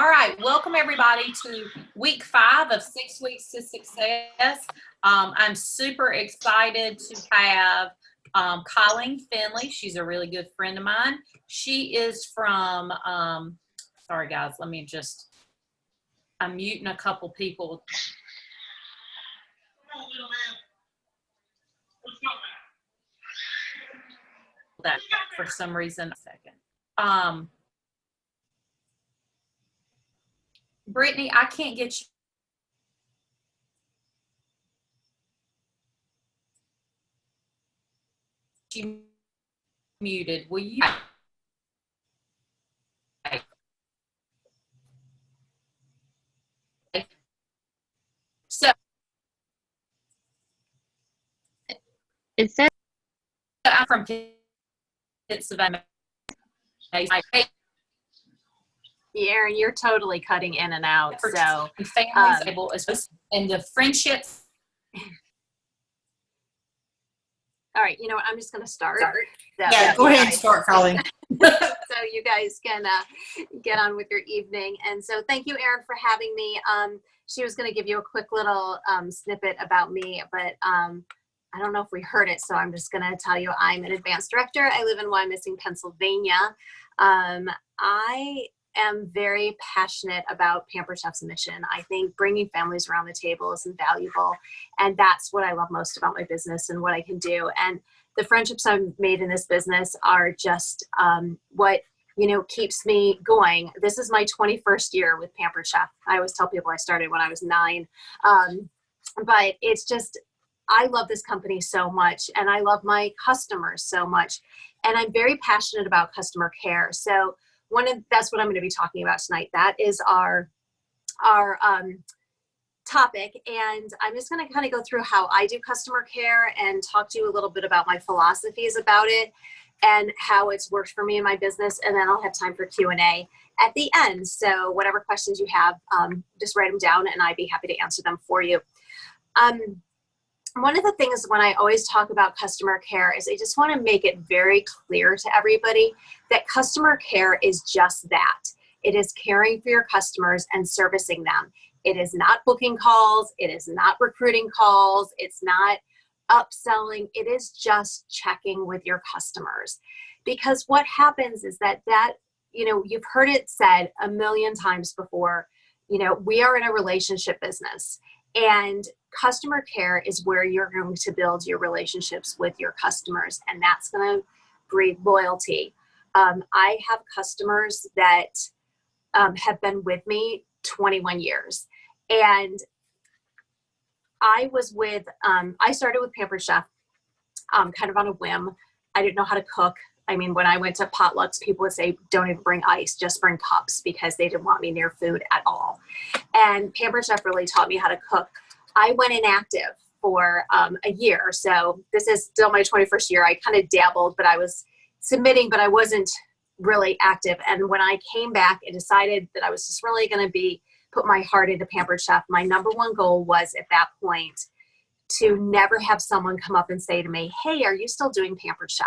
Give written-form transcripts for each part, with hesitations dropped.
All right, welcome everybody to week 5 of 6 Weeks to Success. I'm super excited to have Collen Finley. She's a really good friend of mine. She is from, sorry guys, I'm muting a couple people. That for some reason, a second. Brittany, I can't get you muted. Will you? So it says I'm from Pennsylvania. Yeah, Erin, you're totally cutting in and out. So families able and the friendships. All right, you know what? I'm just going to start. So, yeah, go ahead and start, Collen. So you guys can get on with your evening. And so thank you, Erin, for having me. She was going to give you a quick little snippet about me, but I don't know if we heard it, so I'm just going to tell you I'm an advanced director. I live in Wyomissing, Pennsylvania. I am very passionate about Pampered Chef's mission. I think bringing families around the table is invaluable, and that's what I love most about my business and what I can do. And the friendships I've made in this business are just what keeps me going. This is my 21st year with Pampered Chef. I always tell people I started when I was 9, but it's just I love this company so much, and I love my customers so much, and I'm very passionate about customer care. So that's what I'm going to be talking about tonight. That is our topic, and I'm just going to kind of go through how I do customer care and talk to you a little bit about my philosophies about it and how it's worked for me in my business, and then I'll have time for Q&A at the end. So whatever questions you have, just write them down, and I'd be happy to answer them for you. One of the things when I always talk about customer care is I just want to make it very clear to everybody that customer care is just that. It is caring for your customers and servicing them. It is not booking calls. It is not recruiting calls. It's not upselling. It is just checking with your customers. Because what happens is that you've heard it said a million times before, we are in a relationship business. And customer care is where you're going to build your relationships with your customers, and that's going to breed loyalty. I have customers that have been with me 21 years, and I started with Pampered Chef kind of on a whim. I didn't know how to cook. I mean, when I went to potlucks, people would say, don't even bring ice, just bring cups, because they didn't want me near food at all. And Pampered Chef really taught me how to cook. I went inactive for a year. So this is still my 21st year. I kind of dabbled, but I was submitting, but I wasn't really active. And when I came back and decided that I was just really going to put my heart into Pampered Chef, my number one goal was at that point to never have someone come up and say to me, hey, are you still doing Pampered Chef?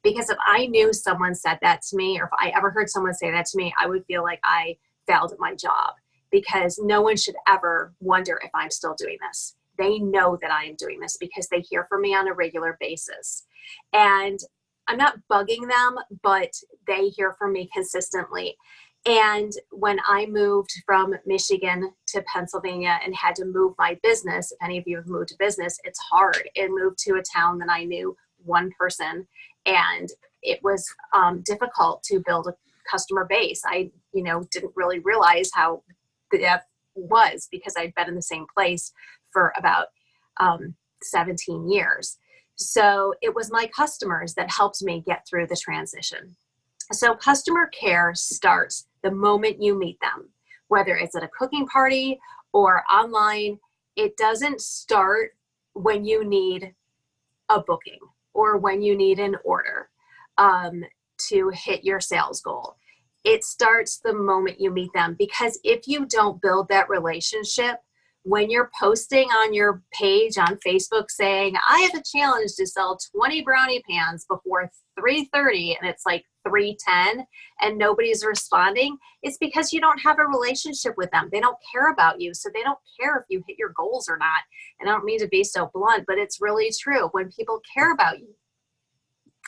Because if I knew someone said that to me, or if I ever heard someone say that to me, I would feel like I failed at my job, because no one should ever wonder if I'm still doing this. They know that I am doing this because they hear from me on a regular basis. And I'm not bugging them, but they hear from me consistently. And when I moved from Michigan to Pennsylvania and had to move my business, if any of you have moved a business, it's hard. It moved to a town that I knew one person, and it was difficult to build a customer base. I, didn't really realize how that was, because I'd been in the same place for about 17 years. So it was my customers that helped me get through the transition. So customer care starts the moment you meet them, whether it's at a cooking party or online. It doesn't start when you need a booking or when you need an order to hit your sales goal. It starts the moment you meet them, because if you don't build that relationship, when you're posting on your page on Facebook saying, I have a challenge to sell 20 brownie pans before 3:30 and it's like 3:10 and nobody's responding, it's because you don't have a relationship with them. They don't care about you. So they don't care if you hit your goals or not. And I don't mean to be so blunt, but it's really true. When people care about you,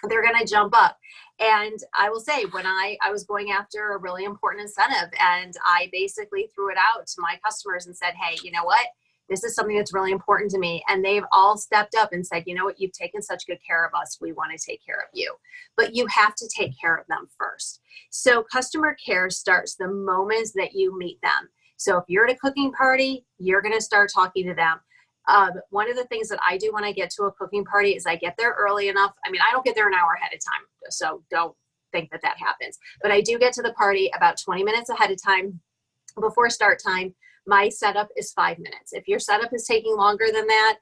they're going to jump up. And I will say, when I was going after a really important incentive, and I basically threw it out to my customers and said, hey, you know what? This is something that's really important to me. And they've all stepped up and said, you know what? You've taken such good care of us. We want to take care of you. But you have to take care of them first. So customer care starts the moment that you meet them. So if you're at a cooking party, you're going to start talking to them. One of the things that I do when I get to a cooking party is I get there early enough. I mean, I don't get there an hour ahead of time, so don't think that that happens. But I do get to the party about 20 minutes ahead of time before start time. My setup is 5 minutes. If your setup is taking longer than that,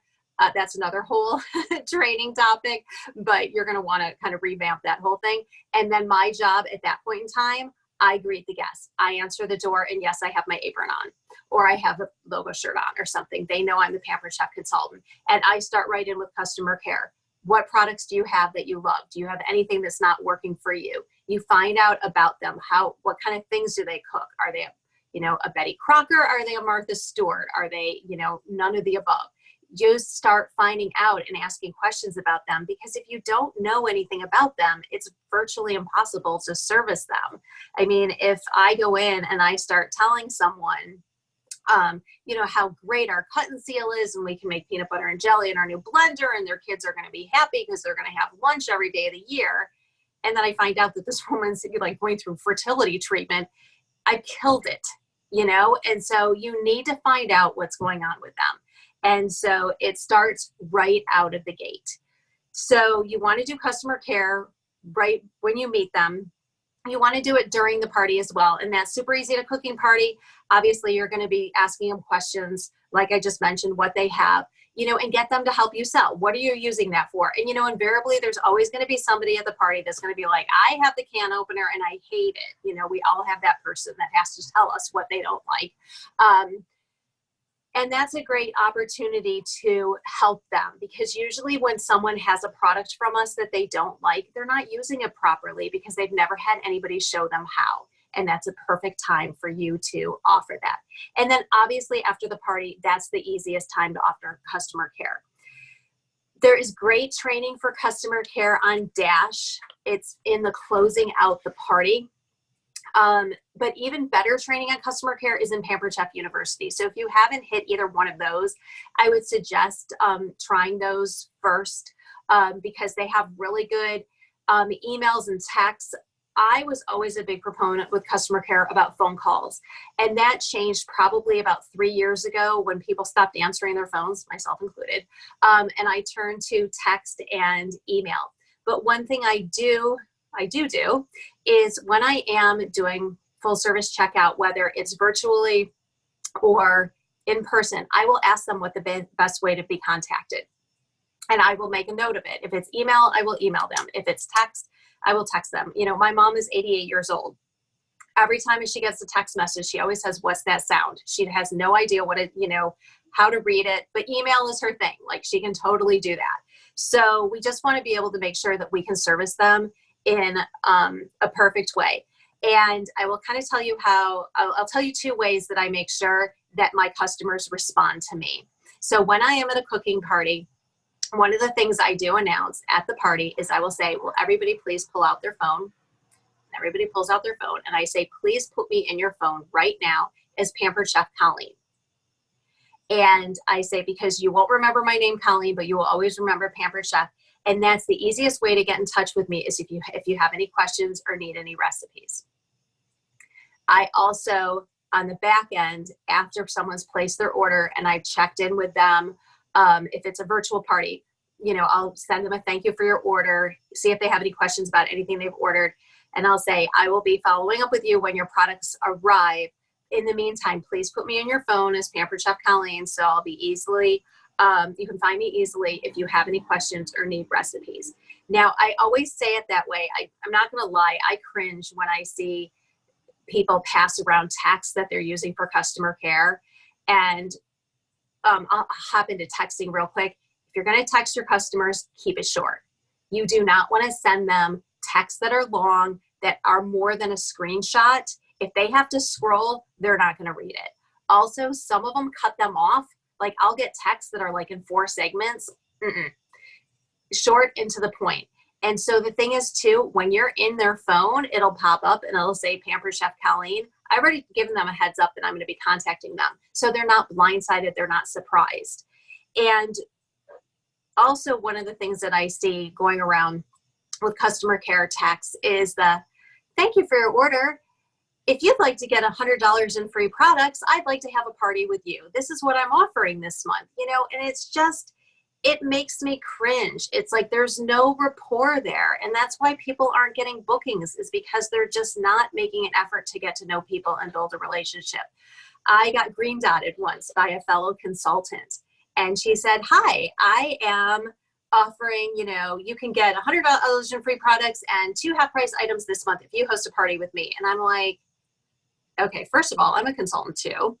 that's another whole training topic, but you're going to want to kind of revamp that whole thing. And then my job at that point in time, I greet the guests. I answer the door, and yes, I have my apron on, or I have a logo shirt on or something. They know I'm the Pampered Chef consultant. And I start right in with customer care. What products do you have that you love? Do you have anything that's not working for you? You find out about them. What kind of things do they cook? Are they, a Betty Crocker? Are they a Martha Stewart? Are they, none of the above? Just start finding out and asking questions about them, because if you don't know anything about them, it's virtually impossible to service them. I mean, if I go in and I start telling someone, how great our cut and seal is, and we can make peanut butter and jelly in our new blender, and their kids are going to be happy because they're going to have lunch every day of the year. And then I find out that this woman's like going through fertility treatment. I killed it, and so you need to find out what's going on with them. And so it starts right out of the gate. So you want to do customer care right when you meet them. You want to do it during the party as well. And that's super easy at a cooking party. Obviously, you're going to be asking them questions, like I just mentioned, what they have, and get them to help you sell. What are you using that for? And, invariably, there's always going to be somebody at the party that's going to be like, I have the can opener and I hate it. We all have that person that has to tell us what they don't like. And that's a great opportunity to help them, because usually when someone has a product from us that they don't like, they're not using it properly because they've never had anybody show them how. And that's a perfect time for you to offer that. And then obviously after the party, that's the easiest time to offer customer care. There is great training for customer care on Dash. It's in the closing out the party. But even better training on customer care is in Pampered Chef University. So if you haven't hit either one of those, I would suggest trying those first, because they have really good emails and texts. I was always a big proponent with customer care about phone calls. And that changed probably about 3 years ago when people stopped answering their phones, myself included. And I turned to text and email. But one thing I do is when I am doing full service checkout, whether it's virtually or in person, I will ask them what the best way to be contacted. And I will make a note of it. If it's email, I will email them. If it's text, I will text them. My mom is 88 years old. Every time she gets a text message, she always says, what's that sound? She has no idea how to read it, but email is her thing. Like, she can totally do that. So we just want to be able to make sure that we can service them in a perfect way. And I will kind of tell you I'll tell you 2 ways that I make sure that my customers respond to me. So when I am at a cooking party, one of the things I do announce at the party is I will say, will everybody please pull out their phone? Everybody pulls out their phone, and I say, please put me in your phone right now as Pampered Chef Colleen. And I say, because you won't remember my name, Colleen, but you will always remember Pampered Chef. And that's the easiest way to get in touch with me, is if you have any questions or need any recipes. I also, on the back end, after someone's placed their order and I've checked in with them, if it's a virtual party, I'll send them a thank you for your order, see if they have any questions about anything they've ordered. And I'll say, I will be following up with you when your products arrive. In the meantime, please put me in your phone as Pampered Chef Colleen, so I'll be easily, you can find me easily if you have any questions or need recipes. Now, I always say it that way. I'm not going to lie. I cringe when I see people pass around text that they're using for customer care. And I'll hop into texting real quick. If you're going to text your customers, keep it short. You do not want to send them texts that are long, that are more than a screenshot. If they have to scroll, they're not going to read it. Also, some of them cut them off. Like I'll get texts that are like in 4 segments. Short and to the point. And so the thing is too, when you're in their phone, it'll pop up and it'll say Pampered Chef Colleen. I've already given them a heads up that I'm going to be contacting them. So they're not blindsided. They're not surprised. And also one of the things that I see going around with customer care texts is the, thank you for your order. If you'd like to get $100 in free products, I'd like to have a party with you. This is what I'm offering this month, you know, and it's just, it makes me cringe. It's like there's no rapport there. And that's why people aren't getting bookings, is because they're just not making an effort to get to know people and build a relationship. I got green dotted once by a fellow consultant, and she said, hi, I am offering, you know, you can get $100 in free products and 2 half price items this month if you host a party with me. And I'm like, okay, first of all, I'm a consultant too.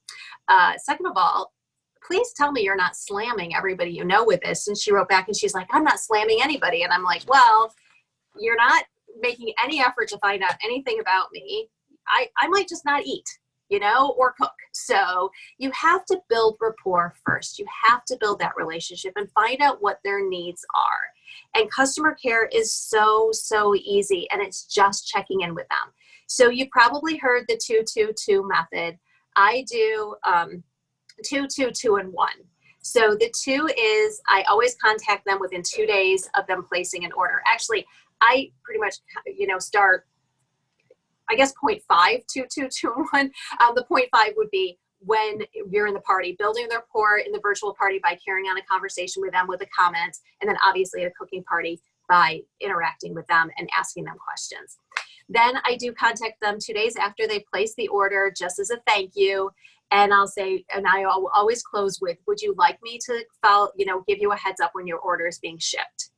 Second of all, please tell me you're not slamming everybody you know with this. And she wrote back and she's like, I'm not slamming anybody. And I'm like, well, you're not making any effort to find out anything about me. I might just not eat, you know, or cook. So you have to build rapport first. You have to build that relationship and find out what their needs are. And customer care is so, so easy. And it's just checking in with them. So you probably heard the 2-2-2 method. I do 2, 2, 2, and 1. So the 2 is I always contact them within 2 days of them placing an order. Actually, I pretty much, you know, start, I guess, 0.5, 2, 2, 2, and 1. The 0.5 would be when you're in the party, building their rapport in the virtual party by carrying on a conversation with them with a comment, and then obviously a cooking party by interacting with them and asking them questions. Then I do contact them 2 days after they place the order, just as a thank you. And I'll say, and I always close with, would you like me to follow, you know, give you a heads up when your order is being shipped?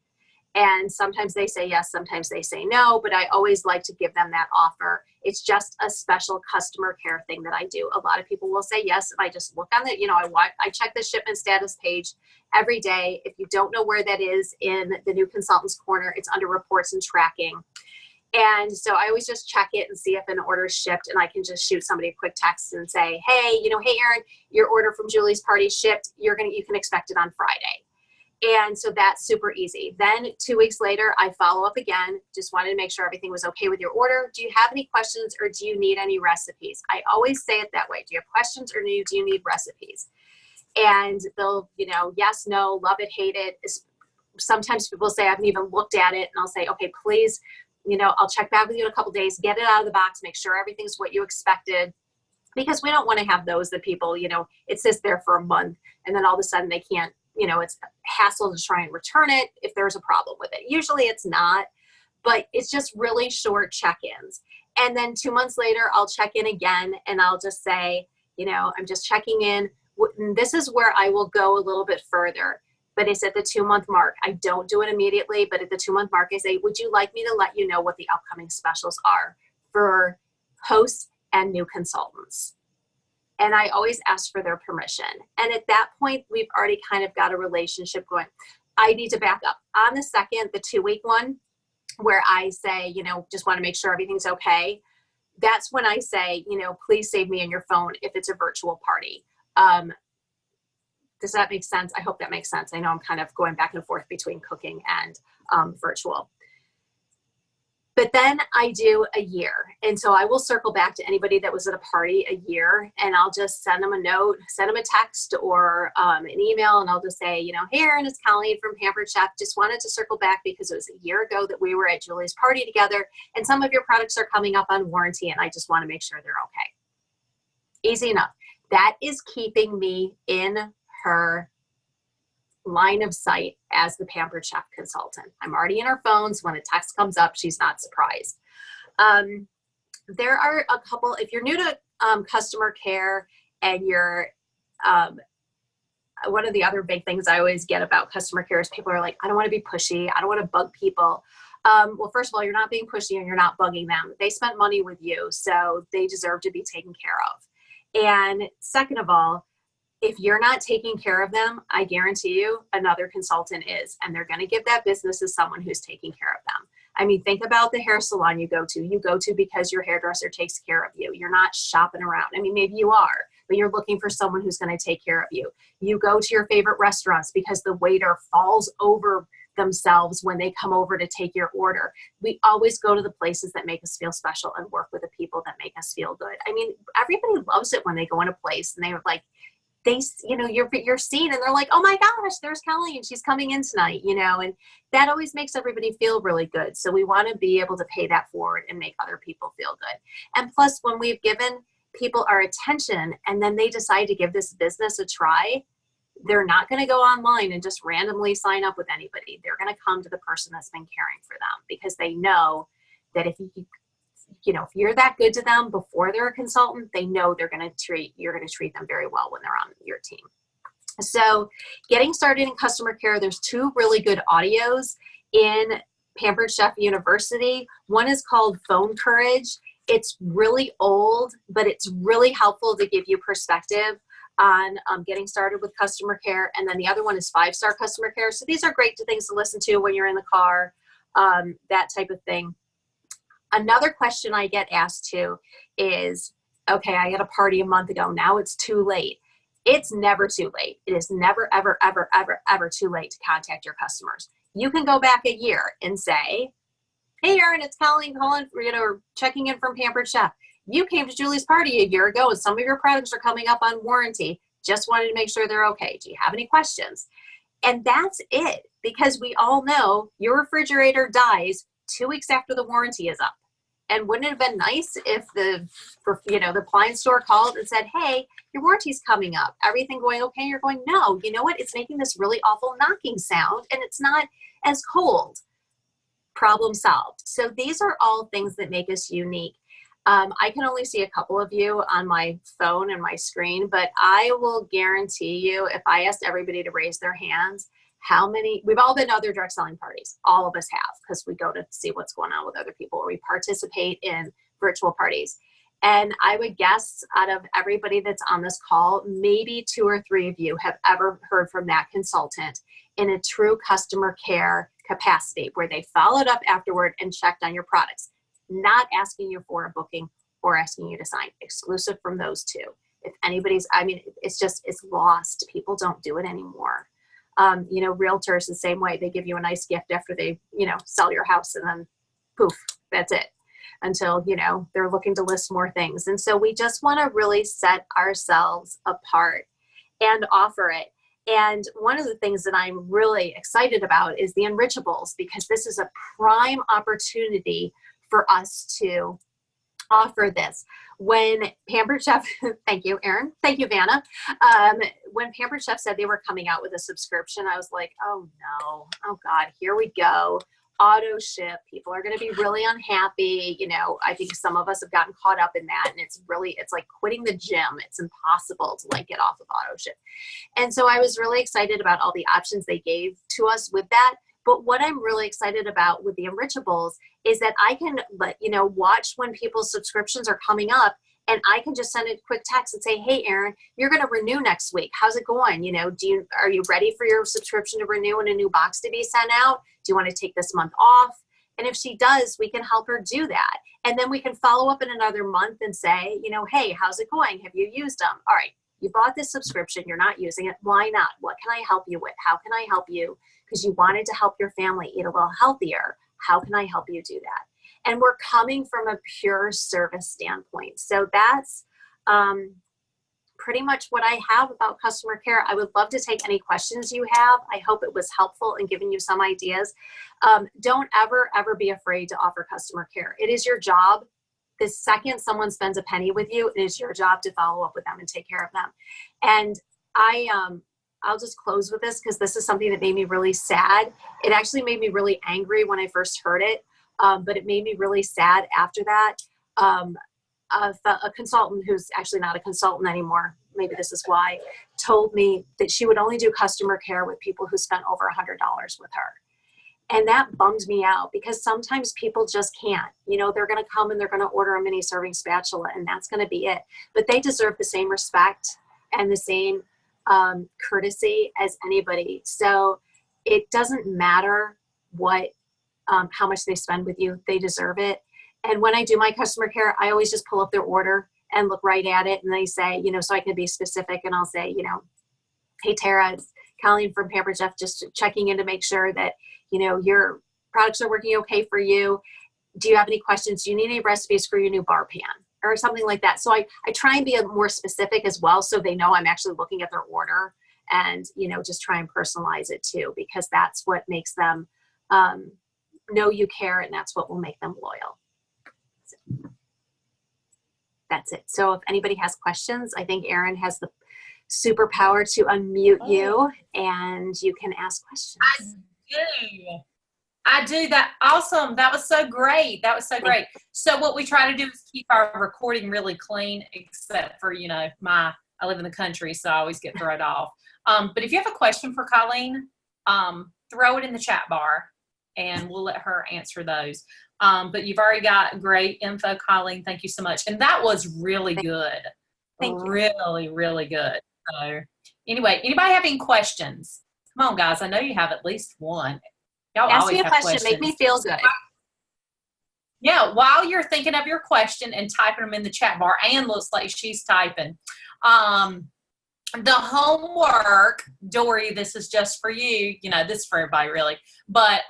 And sometimes they say yes, sometimes they say no, but I always like to give them that offer. It's just a special customer care thing that I do. A lot of people will say yes, and I just look on the, you know, I check the shipment status page every day. If you don't know where that is in the new consultant's corner, it's under reports and tracking. And so I always just check it and see if an order is shipped, and I can just shoot somebody a quick text and say, hey, you know, hey, Erin, your order from Julie's party shipped. You can expect it on Friday. And so that's super easy. Then 2 weeks later, I follow up again. Just wanted to make sure everything was okay with your order. Do you have any questions, or do you need any recipes? I always say it that way. Do you have questions, or do you need recipes? And they'll, you know, yes, no, love it, hate it. Sometimes people say, I haven't even looked at it. And I'll say, okay, please, you know, I'll check back with you in a couple days, get it out of the box, make sure everything's what you expected, because we don't want to have those that people, you know, it sits there for a month and then all of a sudden they can't, you know, it's a hassle to try and return it if there's a problem with it. Usually it's not, but it's just really short check-ins. And then 2 months later, I'll check in again and I'll just say, you know, I'm just checking in. This is where I will go a little bit further. But it's at the 2-month mark. I don't do it immediately, but at the 2-month mark, I say, would you like me to let you know what the upcoming specials are for hosts and new consultants? And I always ask for their permission. And at that point, we've already kind of got a relationship going. I need to back up. On the second, the 2-week one, where I say, you know, just want to make sure everything's okay. That's when I say, you know, please save me in your phone if it's a virtual party. Does that make sense? I hope that makes sense. I know I'm kind of going back and forth between cooking and virtual. But then I do a year. And so I will circle back to anybody that was at a party a year, and I'll just send them a note, send them a text or an email, and I'll just say, you know, hey, Erin, it's Colleen from Pampered Chef. Just wanted to circle back because it was a year ago that we were at Julie's party together, and some of your products are coming up on warranty, and I just want to make sure they're okay. Easy enough. That is keeping me in her line of sight as the Pampered Chef consultant. I'm already in her phone, so when a text comes up, she's not surprised. There are a couple, if you're new to customer care and you're, one of the other big things I always get about customer care is people are like, I don't want to be pushy. I don't want to bug people. Well, first of all, you're not being pushy and you're not bugging them. They spent money with you, so they deserve to be taken care of. And second of all, If you're not taking care of them, I guarantee you another consultant is, and they're going to give that business to someone who's taking care of them. I mean, think about the hair salon you go to. You go to because your hairdresser takes care of you. You're not shopping around. I mean, maybe you are, but you're looking for someone who's going to take care of you. You go to your favorite restaurants because the waiter falls over themselves when they come over to take your order. We always go to the places that make us feel special and work with the people that make us feel good. I mean, everybody loves it when they go in a place and they're like, you're seen and they're like, oh my gosh, there's Kelly and she's coming in tonight, and that always makes everybody feel really good. So we want to be able to pay that forward and make other people feel good. And plus, when we've given people our attention and then they decide to give this business a try, they're not going to go online and just randomly sign up with anybody. They're going to come to the person that's been caring for them because they know that if if you're that good to them before they're a consultant, they know you're going to treat them very well when they're on your team. So getting started in customer care, there's 2 really good audios in Pampered Chef University. One is called Phone Courage. It's really old, but it's really helpful to give you perspective on getting started with customer care. And then the other one is 5-Star Customer Care. So these are great things to listen to when you're in the car, that type of thing. Another question I get asked too is, okay, I had a party a month ago. Now it's too late. It's never too late. It is never, ever, ever, ever, ever too late to contact your customers. You can go back a year and say, hey, Erin, it's Collen, checking in from Pampered Chef. You came to Julie's party a year ago and some of your products are coming up on warranty. Just wanted to make sure they're okay. Do you have any questions? And that's it, because we all know your refrigerator dies 2 weeks after the warranty is up. And wouldn't it have been nice if the appliance store called and said, hey, your warranty's coming up. Everything going okay? You're going, no, you know what? It's making this really awful knocking sound and it's not as cold. Problem solved. So these are all things that make us unique. I can only see a couple of you on my phone and my screen, but I will guarantee you, if I asked everybody to raise their hands, we've all been to other direct selling parties. All of us have, because we go to see what's going on with other people, or we participate in virtual parties. And I would guess out of everybody that's on this call, maybe 2 or 3 of you have ever heard from that consultant in a true customer care capacity, where they followed up afterward and checked on your products, not asking you for a booking or asking you to sign. Exclusive from those 2. If anybody's, it's lost. People don't do it anymore. Realtors the same way. They give you a nice gift after they, sell your house, and then poof, that's it, until, they're looking to list more things. And so we just want to really set ourselves apart and offer it. And one of the things that I'm really excited about is the Enrichables, because this is a prime opportunity for us to offer this. When Pampered Chef, thank you, Erin. Thank you, Vanna. When Pampered Chef said they were coming out with a subscription, I was like, oh no, oh God, here we go. Auto ship. People are going to be really unhappy. I think some of us have gotten caught up in that, and it's like quitting the gym. It's impossible to get off of auto ship. And so I was really excited about all the options they gave to us with that. But what I'm really excited about with the Enrichables is that I can watch when people's subscriptions are coming up, and I can just send a quick text and say, hey, Erin, you're going to renew next week. How's it going? Are you ready for your subscription to renew and a new box to be sent out? Do you want to take this month off? And if she does, we can help her do that. And then we can follow up in another month and say, hey, how's it going? Have you used them? All right, you bought this subscription. You're not using it. Why not? What can I help you with? How can I help you? Because you wanted to help your family eat a little healthier. How can I help you do that? And we're coming from a pure service standpoint. So that's pretty much what I have about customer care. I would love to take any questions you have. I hope it was helpful in giving you some ideas. Don't ever, ever be afraid to offer customer care. It is your job. The second someone spends a penny with you, it is your job to follow up with them and take care of them. And I'll just close with this, because this is something that made me really sad. It actually made me really angry when I first heard it, but it made me really sad after that. A consultant, who's actually not a consultant anymore, maybe this is why, told me that she would only do customer care with people who spent over $100 with her. And that bummed me out, because sometimes people just can't. They're going to come and they're going to order a mini serving spatula, and that's going to be it. But they deserve the same respect and the same courtesy as anybody. So it doesn't matter what, how much they spend with you, they deserve it. And when I do my customer care, I always just pull up their order and look right at it. And they say, you know, so I can be specific, and I'll say, you know, hey, Tara, it's Colleen from Pampered Chef, just checking in to make sure that, you know, your products are working okay for you. Do you have any questions? Do you need any recipes for your new bar pan or something like that? So I try and be more specific as well, so they know I'm actually looking at their order, and, you know, just try and personalize it too, because that's what makes them know you care, and that's what will make them loyal. So that's it. So if anybody has questions, I think Erin has the superpower to unmute you, and you can ask questions. I do. That. Awesome. That was so great. That was so great. So what we try to do is keep our recording really clean, except for, you know, I live in the country, so I always get thrown off. But if you have a question for Colleen, throw it in the chat bar, and we'll let her answer those. But you've already got great info, Colleen. Thank you so much. And that was really good. Thank you. Really, really good. So anyway, anybody have any questions? Come on, guys. I know you have at least one. Y'all Ask always me a have question. questions. Make me feel good. Yeah, while you're thinking of your question and typing them in the chat bar, Ann looks like she's typing. The homework, Dory, this is just for you. You know, this is for everybody, really. But,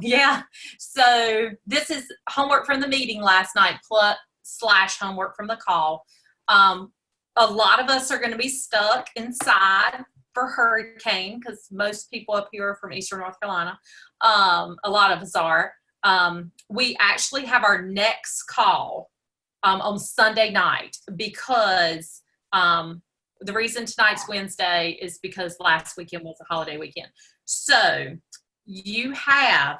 yeah, so this is homework from the meeting last night / homework from the call. A lot of us are going to be stuck inside for hurricane, because most people up here are from Eastern North Carolina. A lot of us are. We actually have our next call on Sunday night, because the reason tonight's Wednesday is because last weekend was a holiday weekend. So you have,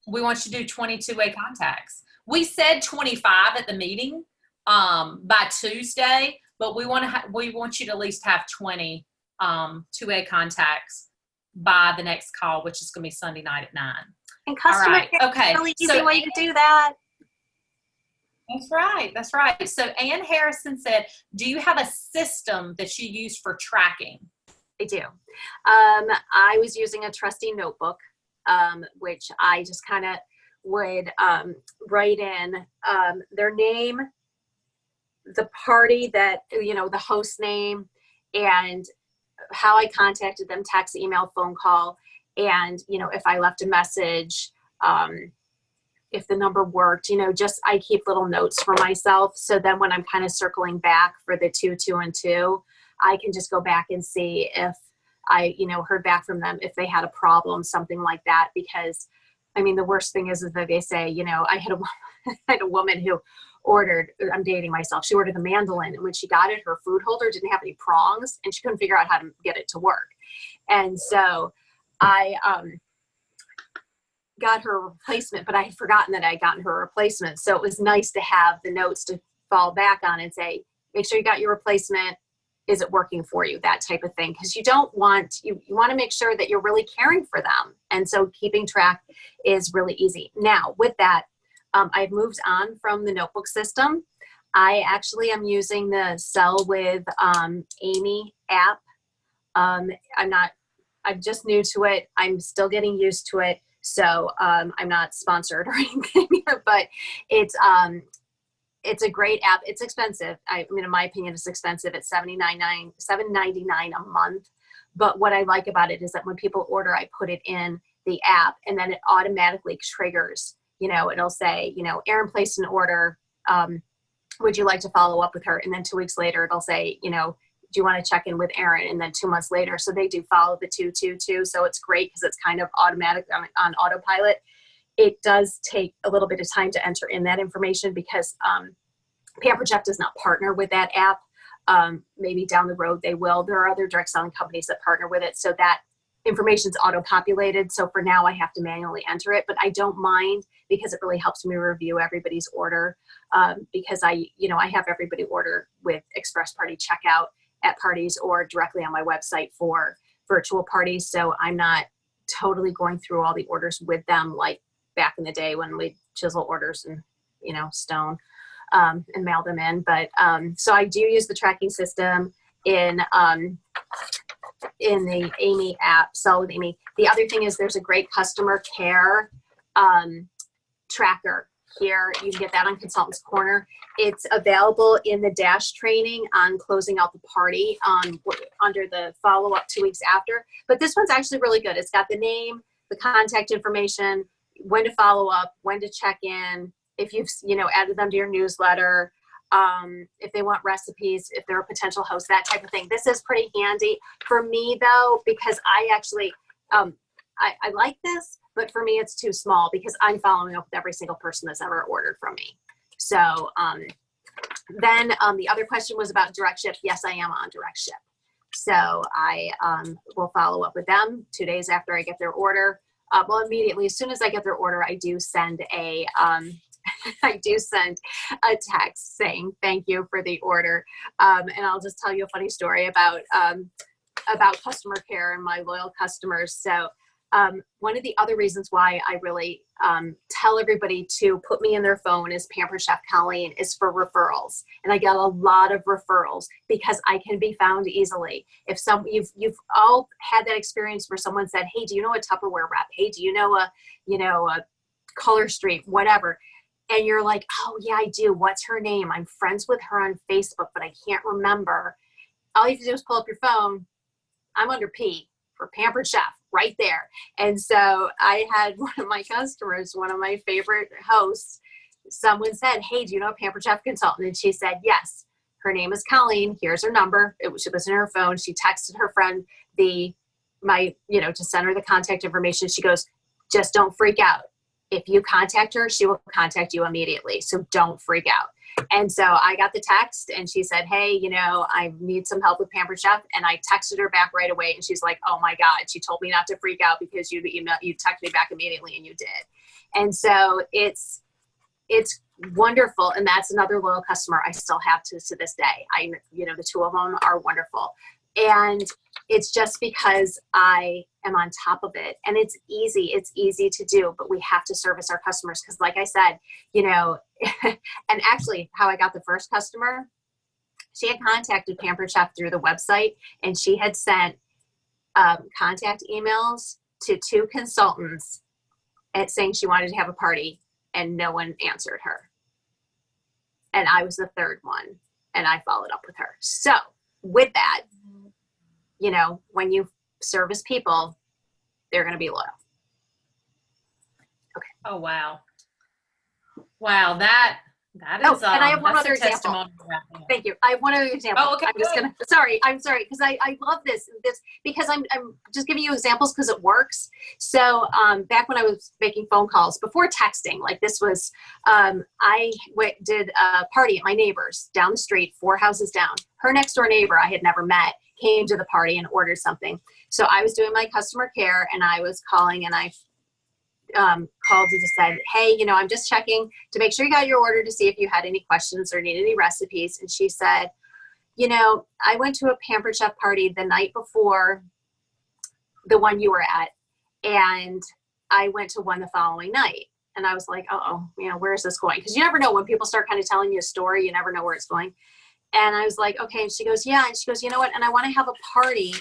we want you to do 22-way contacts. We said 25 at the meeting by Tuesday, but we want you to at least have 20 two-way contacts by the next call, which is going to be Sunday night at 9. And customer care is a really easy way to do that. That's right. That's right. So Ann Harrison said, do you have a system that you use for tracking? I do. I was using a trusty notebook, which I just kind of would write in their name, the party that, you know, the host name, and how I contacted them, text, email, phone call, and, you know, if I left a message, if the number worked, you know, just I keep little notes for myself. So then when I'm kind of circling back for the 2, 2, and 2, I can just go back and see if I, you know, heard back from them, if they had a problem, something like that. Because, I mean, the worst thing is that they say, you know, I had a woman who ordered, I'm dating myself, she ordered the mandolin, and when she got it, her food holder didn't have any prongs, and she couldn't figure out how to get it to work. And so I got her a replacement, but I had forgotten that I had gotten her a replacement. So it was nice to have the notes to fall back on and say, make sure you got your replacement. Is it working for you? That type of thing. Because you don't want, you want to make sure that you're really caring for them. And so keeping track is really easy. Now, with that, I've moved on from the notebook system. I actually am using the Sell with Amy app. I'm just new to it. I'm still getting used to it. So I'm not sponsored or anything, but it's a great app. It's expensive. I mean, in my opinion, it's expensive. It's $7.99 a month. But what I like about it is that when people order, I put it in the app, and then it automatically triggers. You know, it'll say, you know, Erin placed an order. Would you like to follow up with her? And then 2 weeks later, it'll say, you know, do you want to check in with Erin? And then 2 months later, so they do follow the 222. So it's great because it's kind of automatic on autopilot. It does take a little bit of time to enter in that information because Pampered Chef does not partner with that app. Maybe down the road they will. There are other direct selling companies that partner with it, so that information's auto-populated. So for now, I have to manually enter it, but I don't mind because it really helps me review everybody's order. Because I have everybody order with express party checkout at parties or directly on my website for virtual parties. So I'm not totally going through all the orders with them like back in the day when we chisel orders and, you know, stone and mail them in. But so I do use the tracking system. in the Amy app, Sell with Amy. The other thing is there's a great customer care tracker here. You can get that on Consultants Corner. It's available in the Dash training on closing out the party under the follow-up 2 weeks after. But this one's actually really good. It's got the name, the contact information, when to follow up, when to check in, if you've added them to your newsletter, if they want recipes, if they're a potential host, that type of thing. This is pretty handy for me though, because I actually, I like this, but for me it's too small because I'm following up with every single person that's ever ordered from me. So then the other question was about direct ship. Yes, I am on direct ship. So I will follow up with them 2 days after I get their order. Well, immediately, as soon as I get their order, I do send a text saying thank you for the order. And I'll just tell you a funny story about customer care and my loyal customers. So one of the other reasons why I really tell everybody to put me in their phone as Pampered Chef Colleen is for referrals. And I get a lot of referrals because I can be found easily. If you've all had that experience where someone said, hey, do you know a Tupperware rep? Hey, do you know a Color Street, whatever. And you're like, oh yeah, I do. What's her name? I'm friends with her on Facebook, but I can't remember. All you have to do is pull up your phone. I'm under P for Pampered Chef right there. And so I had one of my customers, one of my favorite hosts, someone said, hey, do you know a Pampered Chef consultant? And she said, yes, her name is Colleen. Here's her number. She was in her phone. She texted her friend to send her the contact information. She goes, just don't freak out. If you contact her, she will contact you immediately. So don't freak out. And so I got the text and she said, hey, I need some help with Pampered Chef. And I texted her back right away. And she's like, oh my God, she told me not to freak out because you texted me back immediately, and you did. And so it's wonderful. And that's another loyal customer I still have to this day. The two of them are wonderful. And it's just because I am on top of it, and it's easy to do, but we have to service our customers. Cause like I said, and actually how I got the first customer, she had contacted Pampered Chef through the website, and she had sent contact emails to 2 consultants saying she wanted to have a party, and no one answered her. And I was the third one, and I followed up with her. So with that, when you service people, they're going to be loyal. Okay. Oh, wow. Wow. That is, and I have one other example. Thank you. I have one other example. Oh, okay. I'm sorry. Because I love this because I'm just giving you examples because it works. So back when I was making phone calls before texting, like this was, I did a party at my neighbor's down the street, 4 houses down. Her next door neighbor I had never met came to the party and ordered something. So I was doing my customer care, and I was calling, and I called and said, hey, I'm just checking to make sure you got your order to see if you had any questions or need any recipes. And she said, I went to a Pampered Chef party the night before the one you were at, and I went to one the following night. And I was like, where is this going? Because you never know when people start kind of telling you a story, you never know where it's going. And I was like, okay. And she goes, yeah. And she goes, you know what? And I want to have a party.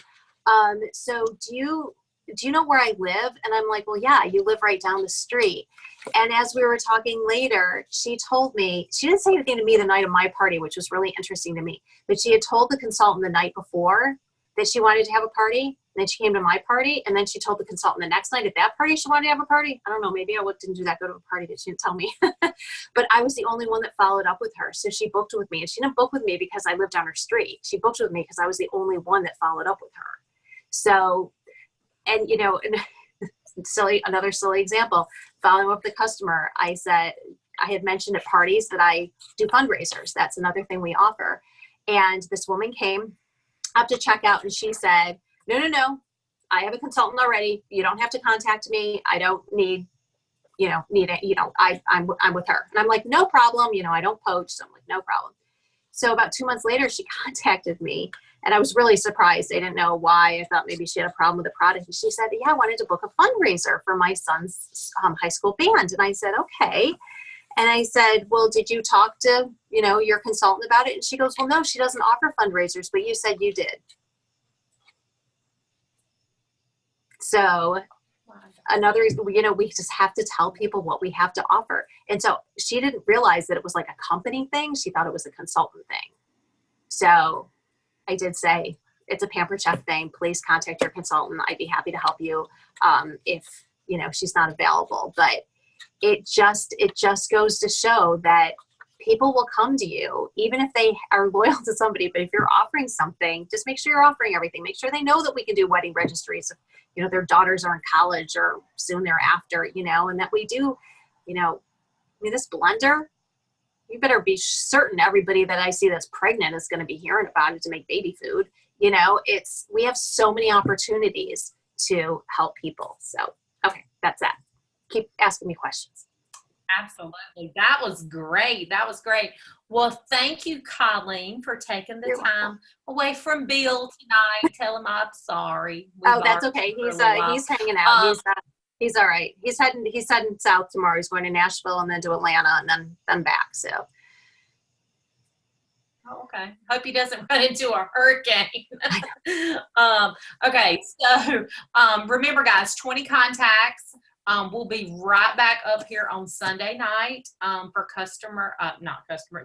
So do you know where I live? And I'm like, well, yeah, you live right down the street. And as we were talking later, she told me, she didn't say anything to me the night of my party, which was really interesting to me, but she had told the consultant the night before that she wanted to have a party. And then she came to my party, and then she told the consultant the next night at that party she wanted to have a party. I don't know, maybe I didn't do that good of a party that she didn't tell me. But I was the only one that followed up with her. So she booked with me, and she didn't book with me because I lived down her street. She booked with me because I was the only one that followed up with her. So, and another silly example, following up with the customer, I said, I had mentioned at parties that I do fundraisers. That's another thing we offer. And this woman came up to check out, and she said, no, I have a consultant already. You don't have to contact me. I don't need it. I'm with her. And I'm like, no problem. I don't poach. So I'm like, no problem. So about 2 months later, she contacted me, and I was really surprised. I didn't know why. I thought maybe she had a problem with the product. And she said, yeah, I wanted to book a fundraiser for my son's high school band. And I said, okay. And I said, well, did you talk to, your consultant about it? And she goes, well, no, she doesn't offer fundraisers, but you said you did. So another, we just have to tell people what we have to offer. And so she didn't realize that it was like a company thing. She thought it was a consultant thing. So I did say, it's a Pampered Chef thing. Please contact your consultant. I'd be happy to help you if, she's not available. But it just goes to show that people will come to you, even if they are loyal to somebody. But if you're offering something, just make sure you're offering everything. Make sure they know that we can do wedding registries if, their daughters are in college or soon thereafter, and that we do, this blender, you better be certain everybody that I see that's pregnant is going to be hearing about it to make baby food. We have so many opportunities to help people. So, okay, that's that. Keep asking me questions. Absolutely. That was great. That was great. Well, thank you, Colleen, for taking the time away from Bill tonight. Tell him I'm sorry. That's okay. He's hanging out. He's all right. He's heading south tomorrow. He's going to Nashville and then to Atlanta and then back. So. Oh, okay. Hope he doesn't run into a hurricane. Okay. So remember, guys, 20 contacts. We'll be right back up here on Sunday night for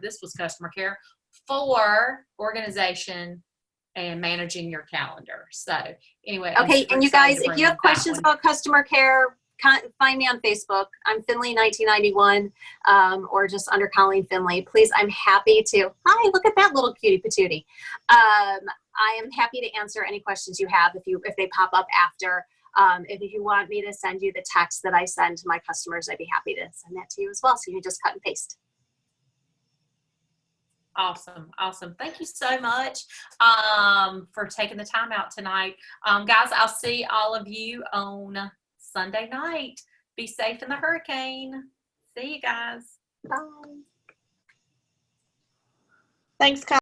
this was customer care for organization and managing your calendar. So anyway. Okay. And you guys, if you have questions about customer care, find me on Facebook. I'm Finley 1991 or just under Colleen Finley. Please, I'm happy to. Hi, look at that little cutie patootie. I am happy to answer any questions you have if they pop up after. If you want me to send you the text that I send to my customers, I'd be happy to send that to you as well. So you can just cut and paste. Awesome. Awesome. Thank you so much for taking the time out tonight. Guys, I'll see all of you on Sunday night. Be safe in the hurricane. See you guys. Bye. Thanks, Kyle.